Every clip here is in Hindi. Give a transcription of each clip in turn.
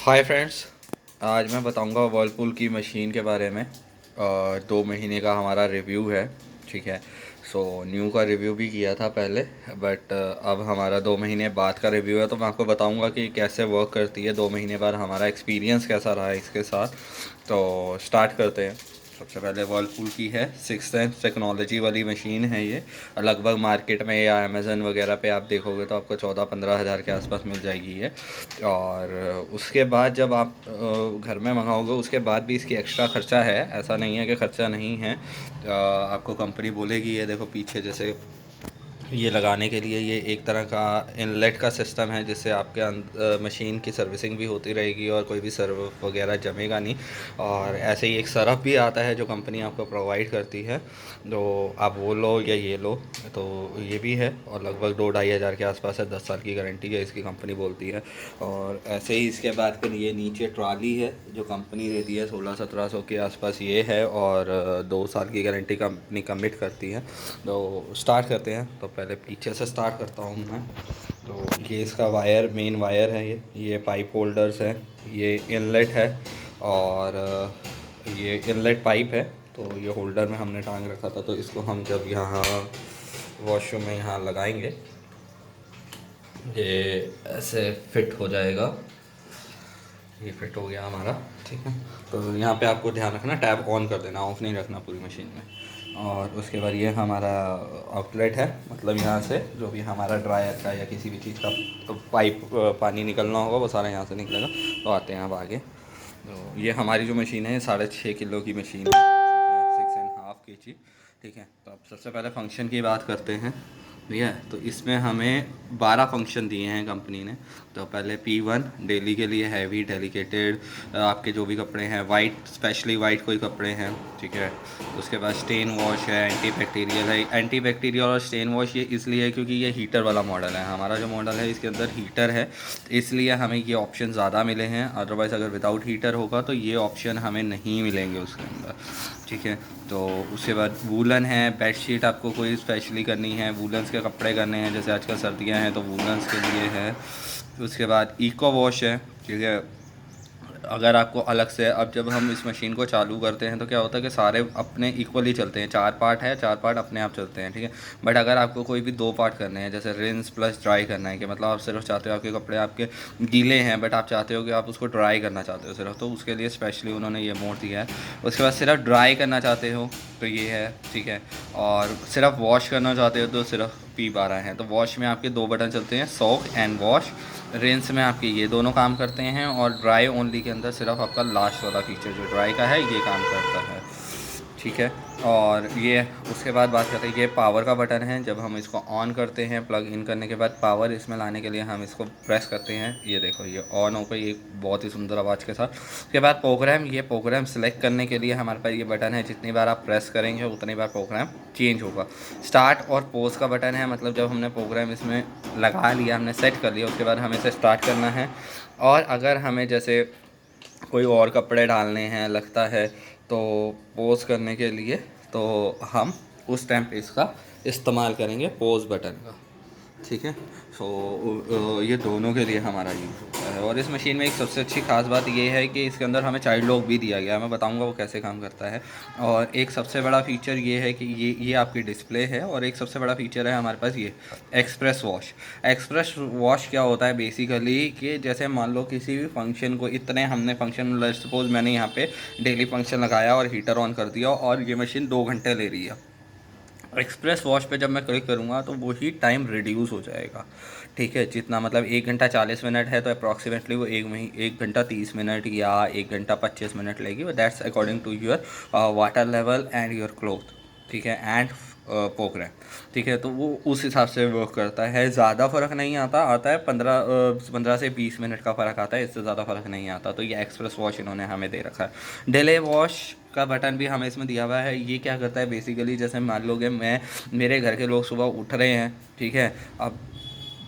Hi friends. आज मैं बताऊंगा वर्लपूल की मशीन के बारे में। 2 महीने का हमारा रिव्यू है। ठीक है। सो न्यू का रिव्यू भी किया था पहले, बट अब हमारा 2 महीने बाद का रिव्यू है, तो मैं आपको बताऊंगा कि कैसे वर्क करती है। 2 महीने बाद हमारा एक्सपीरियंस कैसा रहा है इसके साथ। तो स्टार्ट करते हैं। सबसे पहले वर्लपूल की है 6 सेंस टेक्नोलॉजी वाली मशीन है ये। लगभग मार्केट में या अमेज़न वगैरह पे आप देखोगे तो आपको 14-15 हज़ार के आसपास मिल जाएगी ये। और उसके बाद जब आप घर में मंगाओगे उसके बाद भी इसकी एक्स्ट्रा ख़र्चा है, ऐसा नहीं है कि ख़र्चा नहीं है। आपको कंपनी बोलेगी, ये देखो पीछे जैसे ये लगाने के लिए ये एक तरह का इनलेट का सिस्टम है, जिससे आपके मशीन की सर्विसिंग भी होती रहेगी और कोई भी सर्व वगैरह जमेगा नहीं। और ऐसे ही एक सरफ भी आता है जो कंपनी आपको प्रोवाइड करती है, तो आप वो लो या ये लो, तो ये भी है। और लगभग 2-2.5 हज़ार के आसपास है, 10 साल की गारंटी है इसकी कंपनी बोलती है। और ऐसे ही इसके बाद फिर ये नीचे ट्रॉली है जो कंपनी देती है, 1600-1700 के आसपास ये है। और 2 साल की गारंटी कंपनी कमिट करती है। तो स्टार्ट करते हैं। तो पहले पीछे से स्टार्ट करता हूँ मैं। तो ये इसका वायर, मेन वायर है ये पाइप होल्डर्स है, ये इनलेट है। और ये इनलेट पाइप है। तो ये होल्डर में हमने टांग रखा था, तो इसको हम जब यहाँ वॉशरूम में यहाँ लगाएंगे, ये ऐसे फिट हो जाएगा। ये फिट हो गया हमारा। ठीक है। तो यहाँ पे आपको ध्यान रखना, टैप ऑन कर देना, ऑफ नहीं रखना पूरी मशीन में। और उसके बाद ये हमारा आउटलेट है, मतलब यहाँ से जो भी हमारा ड्रायर का या किसी भी चीज़ का पाइप पानी निकलना होगा वो सारा यहाँ से निकलेगा। तो आते हैं अब आगे। तो ये हमारी जो मशीन है 6.5 किलो की मशीन है, 6.5 kg। ठीक है। तो अब सबसे पहले फंक्शन की बात करते हैं। ठीक है। तो इसमें हमें 12 फंक्शन दिए हैं कंपनी ने। तो पहले P1 डेली के लिए हैवी डेलिकेटेड, आपके जो भी कपड़े हैं, वाइट स्पेशली वाइट कोई कपड़े हैं। ठीक है। उसके बाद स्टेन वॉश है, एंटी बैक्टीरियल है। एंटी बैक्टीरियल और स्टेन वॉश ये इसलिए है क्योंकि ये हीटर वाला मॉडल है। हमारा जो मॉडल है इसके अंदर हीटर है, इसलिए हमें ये ऑप्शन ज़्यादा मिले हैं। अदरवाइज़ अगर विदाउट हीटर होगा तो ये ऑप्शन हमें नहीं मिलेंगे उसके अंदर। ठीक है। तो उसके बाद वूलन है, बेडशीट आपको कोई स्पेशली करनी है, वूलन्स के कपड़े करने हैं, जैसे आजकल सर्दियां हैं तो वूलन्स के लिए है। उसके बाद इको वॉश है। ठीक है। अगर आपको अलग से, अब जब हम इस मशीन को चालू करते हैं तो क्या होता है कि सारे अपने इक्वली चलते हैं, 4 पार्ट है, 4 पार्ट अपने आप चलते हैं। ठीक है। बट अगर आपको कोई भी 2 पार्ट करने हैं, जैसे रिंस प्लस ड्राई करना है, कि मतलब आप सिर्फ चाहते हो आपके कपड़े आपके गीले हैं बट आप चाहते हो कि आप उसको ड्राई करना चाहते हो सिर्फ, तो उसके लिए स्पेशली उन्होंने ये मोड दिया है। उसके बाद सिर्फ ड्राई करना चाहते हो तो ये है। ठीक है। और सिर्फ वॉश करना चाहते हो तो सिर्फ P12 है। तो वॉश में आपके 2 बटन चलते हैं, सोक एंड वॉश। रेंस में आपके ये दोनों काम करते हैं। और ड्राई ओनली के अंदर सिर्फ आपका लास्ट वाला फीचर जो ड्राई का है ये काम करता है। ठीक है। और ये उसके बाद बात करते हैं, ये पावर का बटन है। जब हम इसको ऑन करते हैं, प्लग इन करने के बाद पावर इसमें लाने के लिए हम इसको प्रेस करते हैं, ये देखो ये ऑन हो गई एक बहुत ही सुंदर आवाज़ के साथ। उसके बाद प्रोग्राम, ये प्रोग्राम सेलेक्ट करने के लिए हमारे पास ये बटन है, जितनी बार आप प्रेस करेंगे उतनी बार प्रोग्राम चेंज होगा। स्टार्ट और पोज का बटन है, मतलब जब हमने प्रोग्राम इसमें लगा लिया, हमने सेट कर लिया, उसके बाद हमें इसे स्टार्ट करना है। और अगर हमें जैसे कोई और कपड़े डालने हैं लगता है, तो पोज़ करने के लिए तो हम उस टाइम पे इसका इस्तेमाल करेंगे, पोज़ बटन का। ठीक है। सो ये दोनों के लिए हमारा यूज़ होता है। और इस मशीन में एक सबसे अच्छी खास बात ये है कि इसके अंदर हमें चाइल्ड लॉक भी दिया गया है, मैं बताऊंगा वो कैसे काम करता है। और एक सबसे बड़ा फ़ीचर ये है कि ये आपकी डिस्प्ले है। और एक सबसे बड़ा फ़ीचर है हमारे पास ये एक्सप्रेस वॉश। एक्सप्रेस वॉश क्या होता है बेसिकली, कि जैसे मान लो किसी भी फंक्शन को, इतने हमने फंक्शन, सपोज मैंने यहाँ पे डेली फंक्शन लगाया और हीटर ऑन कर दिया और ये मशीन 2 घंटे ले रही है, एक्सप्रेस वॉश पे जब मैं क्लिक करूँगा तो वही टाइम रिड्यूस हो जाएगा। ठीक है। जितना मतलब 1 घंटा 40 मिनट है तो अप्रॉक्सीमेटली वो 1 घंटा 30 मिनट या 1 घंटा 25 मिनट लेगी। That's according to your water level and your cloth. ठीक है। And programme. ठीक है। तो वो उस हिसाब से वर्क करता है। ज़्यादा फ़र्क नहीं आता, आता है 15 से 20 मिनट का फ़र्क आता है, इससे ज़्यादा फ़र्क नहीं आता। तो ये एक्सप्रेस वॉश इन्होंने हमें दे रखा है। डिले वॉश का बटन भी हमें इसमें दिया हुआ है। ये क्या करता है बेसिकली, जैसे मान लो कि मेरे घर के लोग सुबह उठ रहे हैं। ठीक है। अब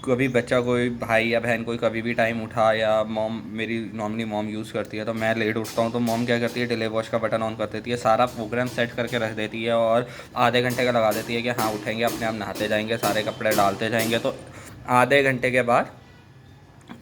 कभी बच्चा, कोई भाई या बहन, कोई कभी भी टाइम उठा, या मॉम, मेरी नॉर्मली मॉम यूज़ करती है, तो मैं लेट उठता हूँ तो मॉम क्या करती है, डिले वॉश का बटन ऑन कर देती है, सारा प्रोग्राम सेट करके रख देती है और आधे घंटे का लगा देती है कि हाँ उठेंगे अपने आप नहाते जाएंगे, सारे कपड़े डालते जाएंगे, तो आधे घंटे के बाद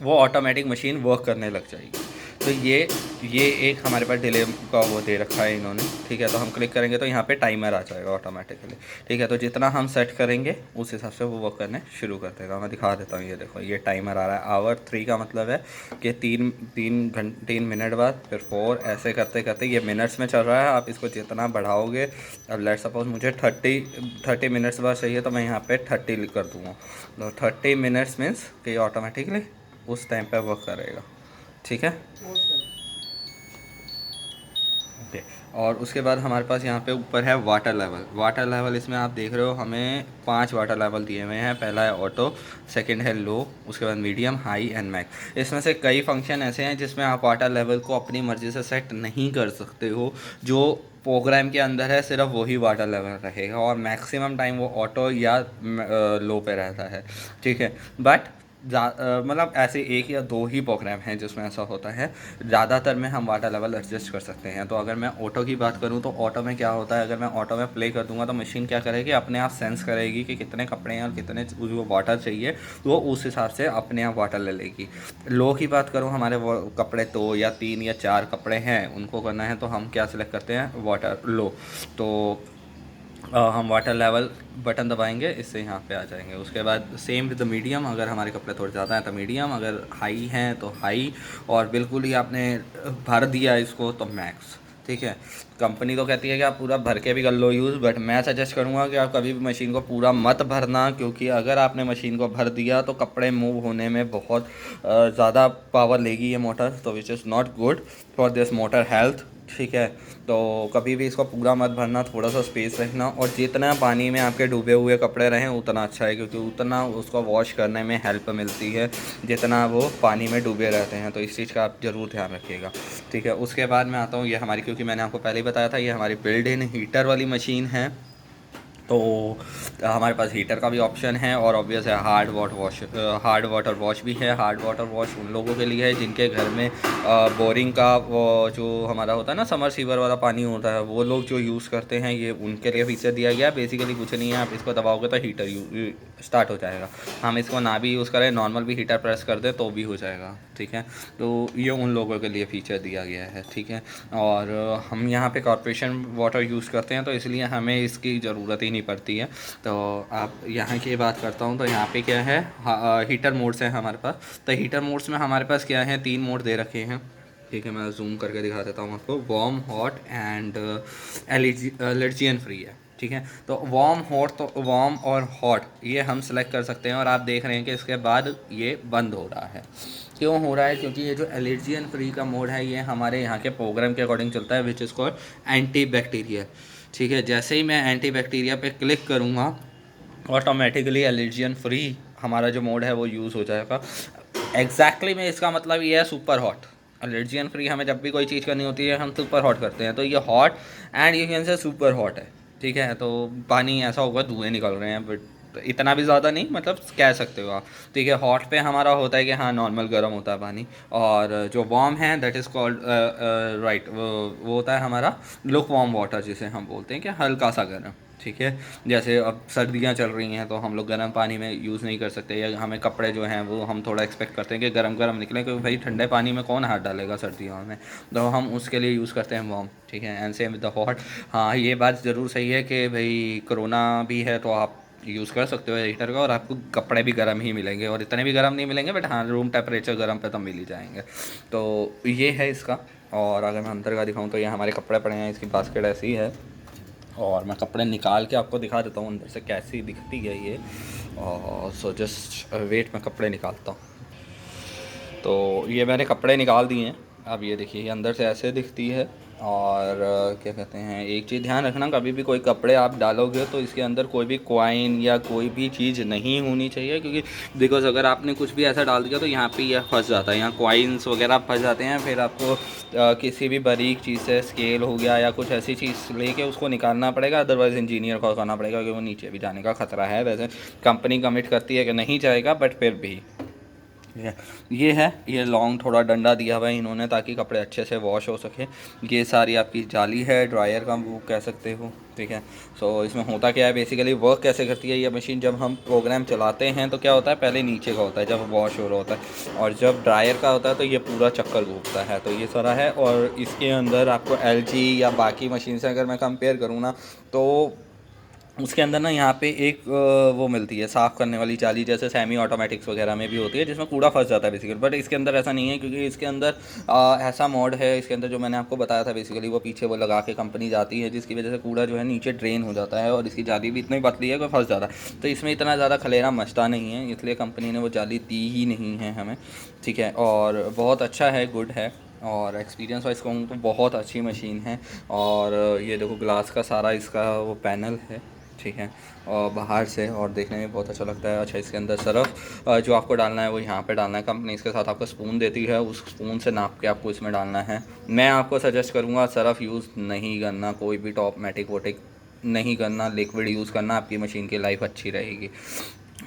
वो ऑटोमेटिक मशीन वर्क करने लग जाएगी। तो ये एक हमारे पास डिले का वो दे रखा है इन्होंने, ठीक है। तो हम क्लिक करेंगे तो यहाँ पे टाइमर आ जाएगा ऑटोमेटिकली, ठीक है। तो जितना हम सेट करेंगे उस हिसाब से वो वर्क करने शुरू कर देगा। मैं दिखा देता हूँ, ये देखो ये टाइमर आ रहा है। आवर 3 का मतलब है कि 3 मिनट बाद, फिर 4, ऐसे करते करते ये मिनट्स में चल रहा है। आप इसको जितना बढ़ाओगे, अब लेट सपोज मुझे 30 मिनट्स बाद चाहिए तो मैं यहाँ पे 30 कर दूँगा। तो 30 मिनट्स मीन्स कि ये ऑटोमेटिकली उस टाइम पे वर्क करेगा, ठीक है। ओके, और उसके बाद हमारे पास यहाँ पे ऊपर है वाटर लेवल। वाटर लेवल इसमें आप देख रहे हो हमें 5 वाटर लेवल दिए हुए हैं। पहला है ऑटो, सेकंड है लो, उसके बाद मीडियम, हाई एंड मैक्स। इसमें से कई फंक्शन ऐसे हैं जिसमें आप वाटर लेवल को अपनी मर्ज़ी से सेट नहीं कर सकते हो। जो प्रोग्राम के अंदर है सिर्फ वही वाटर लेवल रहेगा, और मैक्सिमम टाइम वो ऑटो या लो पे रहता है, ठीक है। बट मतलब ऐसे 1 या 2 ही प्रोग्राम हैं जिसमें ऐसा होता है। ज़्यादातर में हम वाटर लेवल एडजस्ट कर सकते हैं। तो अगर मैं ऑटो की बात करूं तो ऑटो में क्या होता है, अगर मैं ऑटो में प्ले कर दूंगा तो मशीन क्या करेगी, अपने आप सेंस करेगी कि कितने कपड़े हैं और कितने उसको वाटर चाहिए, तो वो उस हिसाब से अपने आप वाटर ले लेगी। लो की बात करूँ, हमारे वो कपड़े 2 या 3 या 4 कपड़े हैं, उनको करना है तो हम क्या सिलेक्ट करते हैं, वाटर लो। तो हम वाटर लेवल बटन दबाएंगे, इससे यहाँ पे आ जाएंगे। उसके बाद सेम विद द मीडियम, अगर हमारे कपड़े थोड़े ज़्यादा हैं तो मीडियम, अगर हाई हैं तो हाई, और बिल्कुल ही आपने भर दिया इसको तो मैक्स, ठीक है। कंपनी तो कहती है कि आप पूरा भर के भी कर लो यूज़, बट मैं सजेस्ट करूँगा कि आप कभी भी मशीन को पूरा मत भरना, क्योंकि अगर आपने मशीन को भर दिया तो कपड़े मूव होने में बहुत ज़्यादा पावर लेगी ये मोटर, तो which is not good for this motor health, ठीक है। तो कभी भी इसको पूरा मत भरना, थोड़ा सा स्पेस रखना, और जितना पानी में आपके डूबे हुए कपड़े रहें उतना अच्छा है, क्योंकि उतना उसको वॉश करने में हेल्प मिलती है जितना वो पानी में डूबे रहते हैं। तो इस चीज़ का आप ज़रूर ध्यान रखिएगा, ठीक है। उसके बाद मैं आता हूँ, ये हमारी, क्योंकि मैंने आपको पहले ही बताया था, ये हमारी बिल्ट इन हीटर वाली मशीन है। तो हमारे पास हीटर का भी ऑप्शन है, और ऑब्वियस है हार्ड वाटर वॉश भी है। हार्ड वाटर वॉश उन लोगों के लिए है जिनके घर में बोरिंग का वो जो हमारा होता है ना, समरसीवर वाला पानी होता है, वो लोग जो यूज़ करते हैं, ये उनके लिए फीचर दिया गया है। बेसिकली कुछ नहीं है, आप इसको दबाओगे तो हीटर स्टार्ट हो जाएगा। हम इसको ना भी यूज़ करें, नॉर्मल भी हीटर प्रेस कर दें तो भी हो जाएगा, ठीक है। तो ये उन लोगों के लिए फ़ीचर दिया गया है, ठीक है। और हम यहाँ पे कॉर्पोरेशन वाटर यूज़ करते हैं, तो इसलिए हमें इसकी ज़रूरत ही नहीं पड़ती है। तो आप यहाँ की बात करता हूँ, तो यहाँ पे क्या है, हीटर मोड्स हैं हमारे पास। तो हीटर मोड्स में हमारे पास क्या है, 3 मोड दे रखे हैं, ठीक है। मैं जूम करके दिखा देता हूँ आपको। वार्म, हॉट एंड एलर्जियन फ्री है, ठीक है। तो वार्म और हॉट ये हम सेलेक्ट कर सकते हैं, और आप देख रहे हैं कि इसके बाद ये बंद हो रहा है। क्यों हो रहा है, क्योंकि ये जो एलर्जियन फ्री का मोड है, ये हमारे यहाँ के प्रोग्राम के अकॉर्डिंग चलता है, विच इज़ कॉल्ड एंटी बैक्टीरिया, ठीक है। जैसे ही मैं एंटी बैक्टीरिया पे क्लिक करूँगा, ऑटोमेटिकली एलर्जियन फ्री हमारा जो मोड है वो यूज़ हो जाएगा। एग्जैक्टली में इसका मतलब ये है सुपर हॉट। एलर्जियन फ्री हमें जब भी कोई चीज़ करनी होती है हम सुपर हॉट करते हैं, तो ये hot and you can say super hot है, ठीक है। तो पानी ऐसा होगा, धुएँ निकल रहे हैं, बट इतना भी ज़्यादा नहीं, मतलब कह सकते हो आप, ठीक है। हॉट पे हमारा होता है कि हाँ नॉर्मल गर्म होता है पानी, और जो वार्म है दैट इज़ कॉल्ड राइट, वो होता है हमारा लुक वार्म वाटर, जिसे हम बोलते हैं कि हल्का सा गर्म, ठीक है। जैसे अब सर्दियाँ चल रही हैं तो हम लोग गर्म पानी में यूज़ नहीं कर सकते, या हमें कपड़े जो हैं वो हम थोड़ा एक्सपेक्ट करते हैं कि गर्म गर्म निकलें, क्योंकि भाई ठंडे पानी में कौन हाथ डालेगा सर्दियों में, तो हम उसके लिए यूज़ करते हैं वार्म, ठीक है। And same with the hot. हाँ, ये बात ज़रूर सही है कि भाई कोरोना भी है तो आप यूज़ कर सकते हो हीटर का, और आपको कपड़े भी गर्म ही मिलेंगे, और इतने भी गर्म नहीं मिलेंगे, बट हाँ रूम टेम्परेचर गर्म पे तो मिल ही जाएंगे। तो ये है इसका। और अगर मैं अंदर का दिखाऊँ तो ये हमारे कपड़े पड़े हैं, इसकी बास्केट ऐसी है, और मैं कपड़े निकाल के आपको दिखा देता हूँ अंदर से कैसी दिखती है ये। और सो जस्ट वेट, मैं कपड़े निकालता हूँ। तो ये मैंने कपड़े निकाल दिए हैं। अब ये देखिए अंदर से ऐसे दिखती है। और क्या कहते हैं, एक चीज़ ध्यान रखना, कभी भी कोई कपड़े आप डालोगे तो इसके अंदर कोई भी कॉइन या कोई भी चीज़ नहीं होनी चाहिए, क्योंकि बिकॉज अगर आपने कुछ भी ऐसा डाल दिया तो यहाँ पे यह फंस जाता है, यहाँ कॉइन्स वगैरह फंस जाते हैं। फिर आपको किसी भी बारीक चीज़ से, स्केल हो गया या कुछ ऐसी चीज़ लेके उसको निकालना पड़ेगा, अदरवाइज़ इंजीनियर को करना पड़ेगा, क्योंकि वो नीचे भी जाने का खतरा है। वैसे कंपनी कमिट करती है कि नहीं जाएगा, बट फिर भी ये है, ये लॉन्ग थोड़ा डंडा दिया हुआ है इन्होंने ताकि कपड़े अच्छे से वॉश हो सके। ये सारी आपकी जाली है ड्रायर का, वो कह सकते हो, ठीक है। सो इसमें होता क्या है, बेसिकली वर्क कैसे करती है ये मशीन, जब हम प्रोग्राम चलाते हैं तो क्या होता है, पहले नीचे का होता है जब वॉश हो रहा होता है, और जब ड्रायर का होता है तो ये पूरा चक्कर घूमता है। तो ये सारा है, और इसके अंदर आपको LG या बाकी मशीन से अगर मैं कंपेयर करूँ ना, तो उसके अंदर ना यहाँ पे एक वो मिलती है साफ़ करने वाली जाली, जैसे सेमी ऑटोमेटिक्स वगैरह में भी होती है जिसमें कूड़ा फंस जाता है बेसिकली। बट इसके अंदर ऐसा नहीं है, क्योंकि इसके अंदर ऐसा मोड है इसके अंदर जो मैंने आपको बताया था बेसिकली, वो पीछे वो लगा के कंपनी जाती है, जिसकी वजह से कूड़ा जो है नीचे ड्रेन हो जाता है, और इसकी जाली भी इतनी पतली है कि फंस जाता है। तो इसमें इतना ज़्यादा खलेरा मचता नहीं है, इसलिए कंपनी ने वो जाली दी ही नहीं है हमें, ठीक है। और बहुत अच्छा है, गुड है, और एक्सपीरियंस वाइज कहूँ तो बहुत अच्छी मशीन है। और ये देखो ग्लास का सारा इसका वो पैनल है, ठीक है, और बाहर से, और देखने में बहुत अच्छा लगता है। अच्छा, इसके अंदर सरफ जो आपको डालना है वो यहाँ पे डालना है, कंपनी इसके साथ आपको स्पून देती है, उस स्पून से नाप के आपको इसमें डालना है। मैं आपको सजेस्ट करूँगा सरफ यूज़ नहीं करना, कोई भी टॉप मैटिक वोटिक नहीं करना, लिक्विड यूज़ करना, आपकी मशीन की लाइफ अच्छी रहेगी।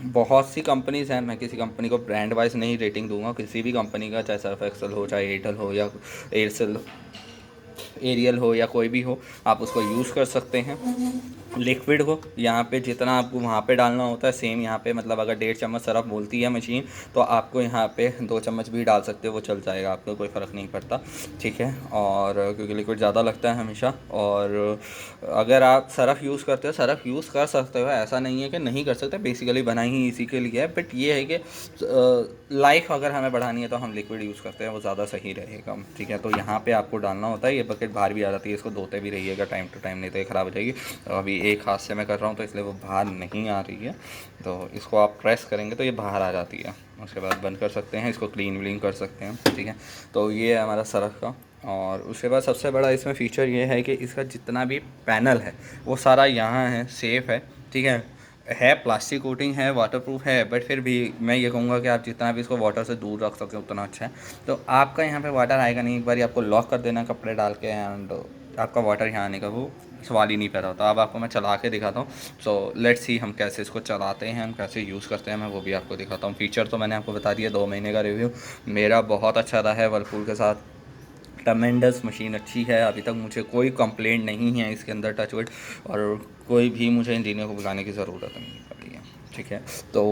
बहुत सी कंपनीज़ हैं, मैं किसी कंपनी को ब्रांड वाइज नहीं रेटिंग दूंगा, किसी भी कंपनी का, चाहे सर्फ एक्सेल हो, चाहे एयरटेल हो, या एयरसेल एरियल हो, या कोई भी हो, आप उसको यूज़ कर सकते हैं। लिक्विड को यहाँ पे जितना आपको वहाँ पे डालना होता है सेम यहाँ पे, मतलब अगर 1.5 चम्मच सरफ बोलती है मशीन, तो आपको यहाँ पे 2 चम्मच भी डाल सकते हो, वो चल जाएगा, आपको कोई फ़र्क नहीं पड़ता, ठीक है। और क्योंकि लिक्विड ज़्यादा लगता है हमेशा, और अगर आप सरफ यूज़ करते हो, सरफ यूज़ कर सकते हो, ऐसा नहीं है कि नहीं कर सकते, बेसिकली बनाई ही इसी के लिए है। बट ये है कि लाइफ अगर हमें बढ़ानी है तो हम लिक्विड यूज़ करते हैं, वो ज़्यादा सही रहेगा, ठीक है। तो यहाँ पे आपको डालना होता है, ये बकेट बाहर भी आ जाती है, इसको धोते भी रहिएगा टाइम टू टाइम, नहीं तो ये ख़राब हो जाएगी। अभी एक हाथ से मैं कर रहा हूँ तो इसलिए वो बाहर नहीं आ रही है, तो इसको आप प्रेस करेंगे तो ये बाहर आ जाती है। उसके बाद बंद कर सकते हैं, इसको क्लीन व्लीन कर सकते हैं, ठीक है। तो ये है हमारा सरफ का। और उसके बाद सबसे बड़ा इसमें फ़ीचर ये है कि इसका जितना भी पैनल है वो सारा यहाँ है, सेफ़ है, ठीक है प्लास्टिक कोटिंग है, वाटरप्रूफ है, बट फिर भी मैं ये कहूँगा कि आप जितना भी इसको वाटर से दूर रख सकें उतना अच्छा है। तो आपका यहाँ पे वाटर आएगा नहीं, एक बार आपको लॉक कर देना कपड़े डाल के, एंड आपका वाटर यहाँ आने का वो सवाल ही नहीं पैदा होता। अब आपको मैं चला के दिखाता हूँ। सो लेट्स सी हम कैसे इसको चलाते हैं, हम कैसे यूज़ करते हैं, मैं वो भी आपको दिखाता हूँ। फ़ीचर तो मैंने आपको बता दिया, 2 महीने का रिव्यू मेरा बहुत अच्छा रहा है वर्लपूल के साथ। ट्मेंडस मशीन अच्छी है, अभी तक मुझे कोई कंप्लेंट नहीं है इसके अंदर, टचवुड, और कोई भी मुझे इंजीनियर को बुलाने की ज़रूरत नहीं पड़ी है, ठीक है। तो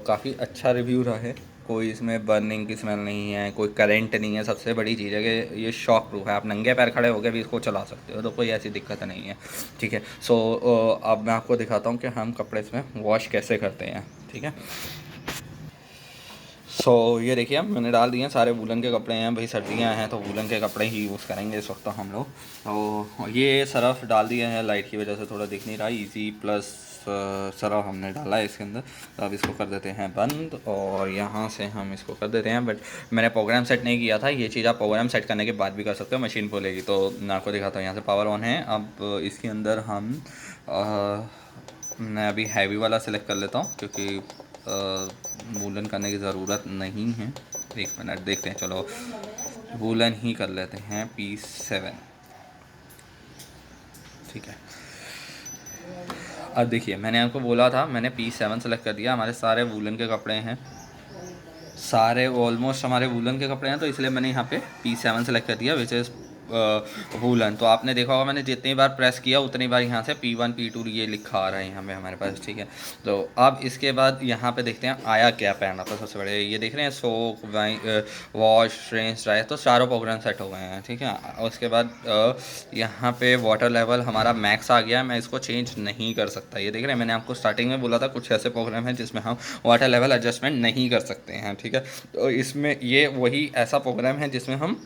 काफ़ी अच्छा रिव्यू रहा है, कोई इसमें बर्निंग की स्मेल नहीं है, कोई करंट नहीं है। सबसे बड़ी चीज़ है कि ये शॉक प्रूफ है, आप नंगे पैर खड़े होकर भी इसको चला सकते हो, तो कोई ऐसी दिक्कत नहीं है, ठीक है। सो अब मैं आपको दिखाता हूँ कि हम कपड़े इसमें वॉश कैसे करते हैं, ठीक है। ये देखिए मैंने डाल दिए हैं, सारे वूलन के कपड़े हैं, भाई सर्दियाँ हैं तो वूलन के कपड़े ही यूज़ करेंगे इस वक्त तो हम लोग। तो ये सरफ डाल दिया है, लाइट की वजह से थोड़ा दिख नहीं रहा, इजी प्लस सरफ हमने डाला है इसके अंदर। तो अब इसको कर देते हैं बंद, और यहाँ से हम इसको कर देते हैं। बट मैंने प्रोग्राम सेट नहीं किया था, ये चीज़ आप प्रोग्राम सेट करने के बाद भी कर सकते हो, मशीन बोलेगी। तो मैं आपको दिखाता हूँ, यहाँ से पावर ऑन है। अब इसके अंदर हम मैं अभी हैवी वाला सेलेक्ट कर लेता हूँ, क्योंकि वूलन करने की ज़रूरत नहीं है। 1 मिनट देखते हैं, चलो वूलन ही कर लेते हैं, P7, ठीक है। अब देखिए मैंने आपको बोला था, मैंने P7 सेलेक्ट कर दिया, हमारे सारे वूलन के कपड़े हैं, सारे ऑलमोस्ट हमारे वूलन के कपड़े हैं, तो इसलिए मैंने यहाँ पे P7 सेलेक्ट कर दिया, विच इज़ वूलन। तो आपने देखा होगा मैंने जितनी बार प्रेस किया उतनी बार यहाँ से P1 P2 ये लिखा आ रहा है यहाँ पे हमारे पास, ठीक है। तो अब इसके बाद यहाँ पे देखते हैं आया क्या पैन आपका सबसे बड़े, ये देख रहे हैं सोक, वॉश, रिंस, ड्राई, तो चारों प्रोग्राम सेट हो गए हैं, ठीक है। उसके बाद यहाँ पे वाटर लेवल हमारा मैक्स आ गया, मैं इसको चेंज नहीं कर सकता। ये देख रहे हैं, मैंने आपको स्टार्टिंग में बोला था कुछ ऐसे प्रोग्राम हैं जिसमें हम वाटर लेवल एडजस्टमेंट नहीं कर सकते हैं, ठीक है। तो इसमें ये वही ऐसा प्रोग्राम है जिसमें हम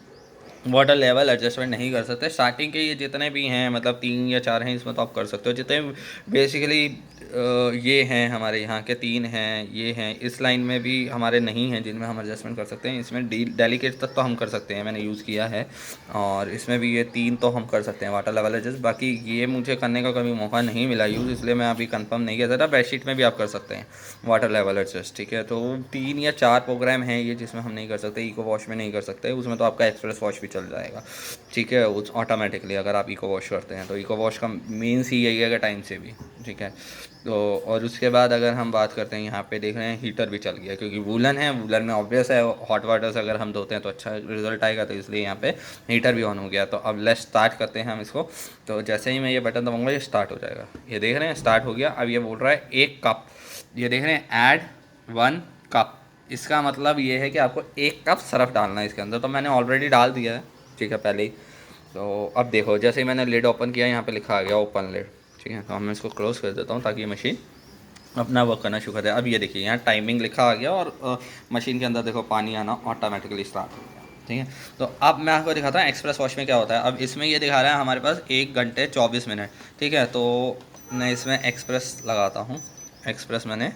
वाटर लेवल एडजस्टमेंट नहीं कर सकते। स्टार्टिंग के ये जितने भी हैं, मतलब 3 या 4 हैं, इसमें तो आप कर सकते हो। जितने बेसिकली ये हैं हमारे यहाँ के 3 हैं, ये हैं, इस लाइन में भी हमारे नहीं हैं जिनमें हम एडजस्टमेंट कर सकते हैं। इसमें डेलीकेट तक तो हम कर सकते हैं, मैंने यूज़ किया है, और इसमें भी ये 3 तो हम कर सकते हैं वाटर लेवल एडजस्ट। बाकी ये मुझे करने का कभी मौका नहीं मिला यूज़, इसलिए मैं अभी कंफर्म नहीं किया था। बेडशीट में भी आप कर सकते हैं वाटर लेवल एडजस्ट, ठीक है। तो 3 या 4 प्रोग्राम हैं ये जिसमें हम नहीं कर सकते, इको वॉश में नहीं कर सकते, उसमें तो आपका एक्सप्रेस वॉश भी चल जाएगा, ठीक है, उस ऑटोमेटिकली अगर आप इको वॉश करते हैं तो। इको वॉश का मीन्स ही यही है कि टाइम से भी, ठीक है। तो और उसके बाद अगर हम बात करते हैं, यहाँ पे देख रहे हैं हीटर भी चल गया, क्योंकि वूलन है, वूलन में ऑब्वियस है हॉट वाटर से अगर हम धोते हैं तो अच्छा रिजल्ट आएगा, तो इसलिए यहाँ पे हीटर भी ऑन हो गया। तो अब लेट्स स्टार्ट करते हैं हम इसको। तो जैसे ही मैं ये बटन दबाऊंगा ये स्टार्ट हो जाएगा, ये देख रहे हैं स्टार्ट हो गया। अब ये बोल रहा है 1 कप, ये देख रहे हैं ऐड 1 कप, इसका मतलब ये है कि आपको 1 कप सरफ डालना है इसके अंदर। तो मैंने ऑलरेडी डाल दिया है, ठीक है, पहले ही। तो अब देखो जैसे ही मैंने लिड ओपन किया यहाँ पे लिखा आ गया ओपन लिड, ठीक है। तो मैं इसको क्लोज़ कर देता हूँ ताकि ये मशीन अपना वर्क करना शुरू कर दे। अब ये देखिए यहाँ टाइमिंग लिखा आ गया और मशीन के अंदर देखो पानी आना ऑटोमेटिकली स्टार्ट हो गया, ठीक है। तो अब मैं आपको दिखाता हूँ एक्सप्रेस वॉश में क्या होता है। अब इसमें ये दिखा रहा है हमारे पास 1 घंटे 24 मिनट, ठीक है। तो मैं इसमें एक्सप्रेस लगाता हूँ, एक्सप्रेस मैंने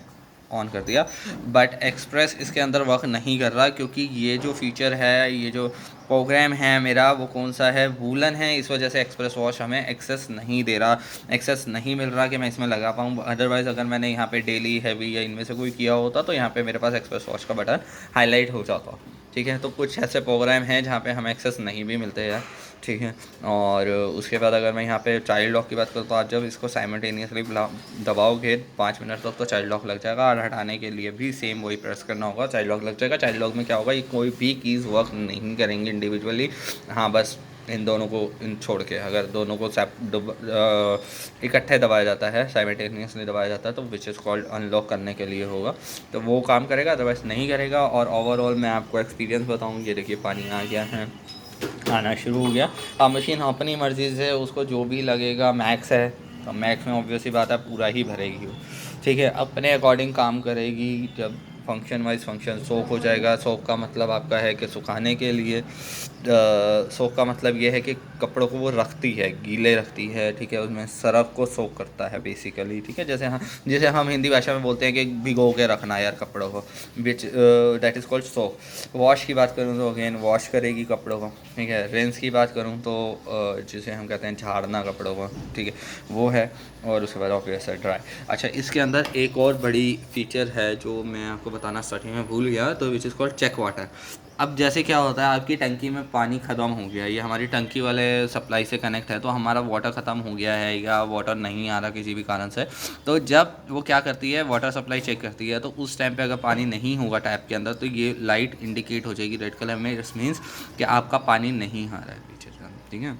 ऑन कर दिया, बट एक्सप्रेस इसके अंदर वर्क नहीं कर रहा, क्योंकि ये जो फीचर है, ये जो प्रोग्राम है मेरा, वो कौन सा है, वूलन है। इस वजह से एक्सप्रेस वॉश हमें एक्सेस नहीं दे रहा, एक्सेस नहीं मिल रहा कि मैं इसमें लगा पाऊँ। अदरवाइज़ अगर मैंने यहाँ पे डेली, हैवी या इनमें से कोई किया होता तो यहाँ पे मेरे पास एक्सप्रेस वॉश का बटन हाईलाइट हो जाता, ठीक है। तो कुछ ऐसे प्रोग्राम हैं जहाँ पे हमें एक्सेस नहीं भी मिलते हैं, ठीक है। और उसके बाद अगर मैं यहाँ पे चाइल्ड लॉक की बात करूँ तो आप जब इसको साइमल्टेनियसली दबाओगे 5 मिनट तक तो चाइल्ड लॉक लग जाएगा, और हटाने के लिए भी सेम वही प्रेस करना होगा, चाइल्ड लॉक लग जाएगा। चाइल्ड लॉक में क्या होगा, ये कोई भी कीज़ वर्क नहीं करेंगे इंडिविजुअली, हाँ बस इन दोनों को इन छोड़ के, अगर दोनों को इकट्ठे दबाया जाता है, साइमल्टेनियसली दबाया जाता है, तो विच इज़ कॉल्ड अनलॉक करने के लिए होगा, तो वो काम करेगा, अदरवाइज़ नहीं करेगा। और ओवरऑल मैं आपको एक्सपीरियंस बताऊँ, ये देखिए पानी आ गया है, आना शुरू हो गया। अब मशीन अपनी मर्ज़ी से उसको जो भी लगेगा, मैक्स है तो मैक्स में ऑब्वियसली बात है पूरा ही भरेगी वो, ठीक है, अपने अकॉर्डिंग काम करेगी। जब फंक्शन वाइज फंक्शन सोक हो जाएगा, सोक का मतलब आपका है कि सुखाने के लिए, सोक का मतलब ये है कि कपड़ों को वो रखती है, गीले रखती है, ठीक है, उसमें सरफ को सोक करता है बेसिकली, ठीक है। जैसे हम हिंदी भाषा में बोलते हैं कि भिगो के रखना यार कपड़ों को, which that is called soak. Wash की बात करूँ तो अगेन वॉश करेगी कपड़ों को, ठीक है। रिंस की बात करूँ तो जिसे हम कहते हैं झाड़ना कपड़ों को, ठीक है, वो है। और उसके बाद ऑब्वियस है ड्राई। अच्छा, इसके अंदर एक और बड़ी फीचर है जो मैं आपको बताना स्टार्टिंग में भूल गया, तो which is called check water. अब जैसे क्या होता है, आपकी टंकी में पानी ख़त्म हो गया, ये हमारी टंकी वाले सप्लाई से कनेक्ट है, तो हमारा वाटर ख़त्म हो गया है या वाटर नहीं आ रहा किसी भी कारण से, तो जब वो क्या करती है, वाटर सप्लाई चेक करती है, तो उस टाइम पे अगर पानी नहीं होगा टैप के अंदर तो ये लाइट इंडिकेट हो जाएगी रेड कलर में, इट्स मीन्स कि आपका पानी नहीं आ रहा है पीछे से, ठीक है।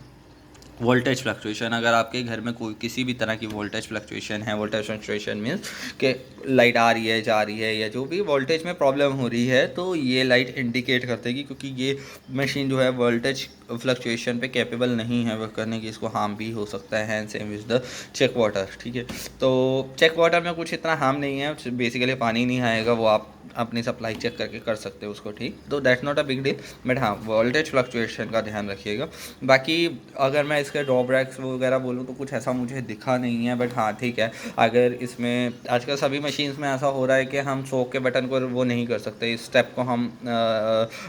वोल्टेज फ्लक्चुएशन, अगर आपके घर में कोई किसी भी तरह की वोल्टेज फ्लक्चुएशन है, वोल्टेज फ्लक्चुएशन मीन्स कि लाइट आ रही है, जा रही है, या जो भी वोल्टेज में प्रॉब्लम हो रही है, तो ये लाइट इंडिकेट कर देगी, क्योंकि ये मशीन जो है वोल्टेज फ्लक्चुएशन पे कैपेबल नहीं है वर्क करने की, इसको हार्म भी हो सकता है, and same with the check water, ठीक है। तो चेक वाटर में कुछ इतना हार्म नहीं है, बेसिकली पानी नहीं आएगा, वो आप अपनी सप्लाई चेक करके कर सकते हो उसको, ठीक। तो that's not a big deal, but हाँ वोल्टेज फ्लक्चुएशन का ध्यान रखिएगा। बाकी अगर मैं इसके ड्रॉबैक्स वगैरह बोलूँ तो कुछ ऐसा मुझे दिखा नहीं है, बट हाँ ठीक है, अगर इसमें आजकल सभी मशीन्स में ऐसा हो रहा है कि हम सोक के बटन को वो नहीं कर सकते, इस स्टेप को हम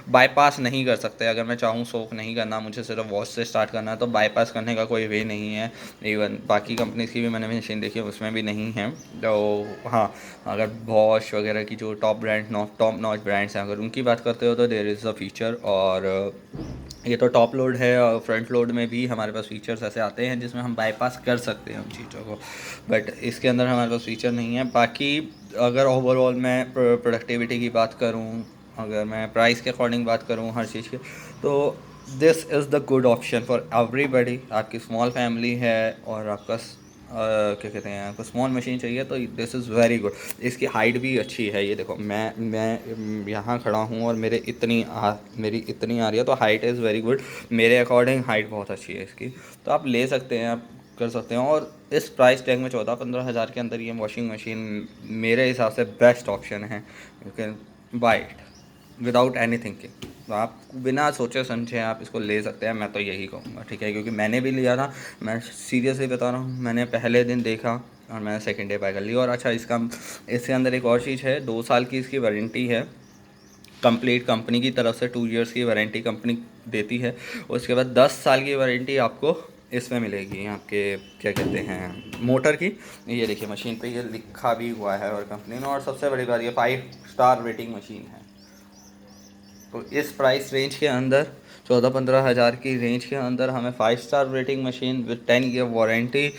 बाईपास नहीं कर सकते। अगर मैं चाहूँ सोक नहीं करना, मुझे सिर्फ वॉश से स्टार्ट करना है, तो बाईपास करने का कोई वे नहीं है। इवन बाकी कंपनीज़ की भी मैंने मशीन देखी है, उसमें भी नहीं है। तो हाँ, अगर बॉश वगैरह की जो टॉप नॉच ब्रांड्स हैं, अगर उनकी बात करते हो तो देयर इज़ अ फीचर। और ये तो टॉप लोड है, और फ्रंट लोड में भी हमारे पास फीचर्स ऐसे आते हैं जिसमें हम बाईपास कर सकते हैं उन चीज़ों को, बट इसके अंदर हमारे पास फीचर नहीं है। बाकी अगर ओवरऑल मैं प्रोडक्टिविटी की बात करूँ, अगर मैं प्राइस के अकॉर्डिंग बात करूँ हर चीज़ की, तो this is the good option for everybody. आपकी स्मॉल फैमिली है और आपका क्या कहते हैं, आपको स्मॉल मशीन चाहिए, तो दिस इज़ वेरी गुड। इसकी हाइट भी अच्छी है, ये देखो मैं यहाँ खड़ा हूँ और मेरी इतनी आ रही है, तो हाइट इज़ वेरी गुड, मेरे अकॉर्डिंग हाइट बहुत अच्छी है इसकी। तो आप ले सकते हैं, आप कर सकते हैं। और इस प्राइस टैग में 14-15 हज़ार के अंदर ये वॉशिंग मशीन मेरे हिसाब से बेस्ट ऑप्शन है। You can buy it without any thinking, तो आप बिना सोचे समझे आप इसको ले सकते हैं, मैं तो यही कहूँगा, ठीक है। क्योंकि मैंने भी लिया था, मैं सीरियसली बता रहा हूँ, मैंने पहले दिन देखा और मैंने सेकेंड डे बाय कर लिया। और अच्छा, इसके अंदर एक और चीज़ है, 2 साल की इसकी वारंटी है कंप्लीट, कंपनी की तरफ से 2 इयर्स की वारंटी कंपनी देती है। उसके बाद 10 साल की वारंटी आपको इसमें मिलेगी, आपके क्या कहते हैं, मोटर की। ये देखिए मशीन पे ये लिखा भी हुआ है और कंपनी ने, और सबसे बड़ी बात ये 5 स्टार रेटिंग मशीन है। तो इस प्राइस रेंज के अंदर 14-15 हज़ार की रेंज के अंदर हमें 5 star rating machine with 10 year warranty,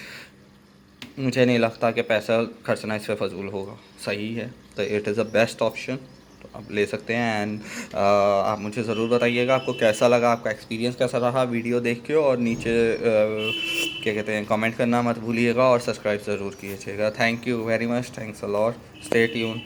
मुझे नहीं लगता कि पैसा खर्चना इस पर फ़जूल होगा। सही है, तो it is the best option, तो आप ले सकते हैं। एंड आप मुझे ज़रूर बताइएगा आपको कैसा लगा, आपका एक्सपीरियंस कैसा रहा वीडियो देख के, और नीचे क्या कहते हैं कमेंट करना मत भूलिएगा और सब्सक्राइब ज़रूर कीजिएगा। Thank you very much, thanks a lot, stay tune.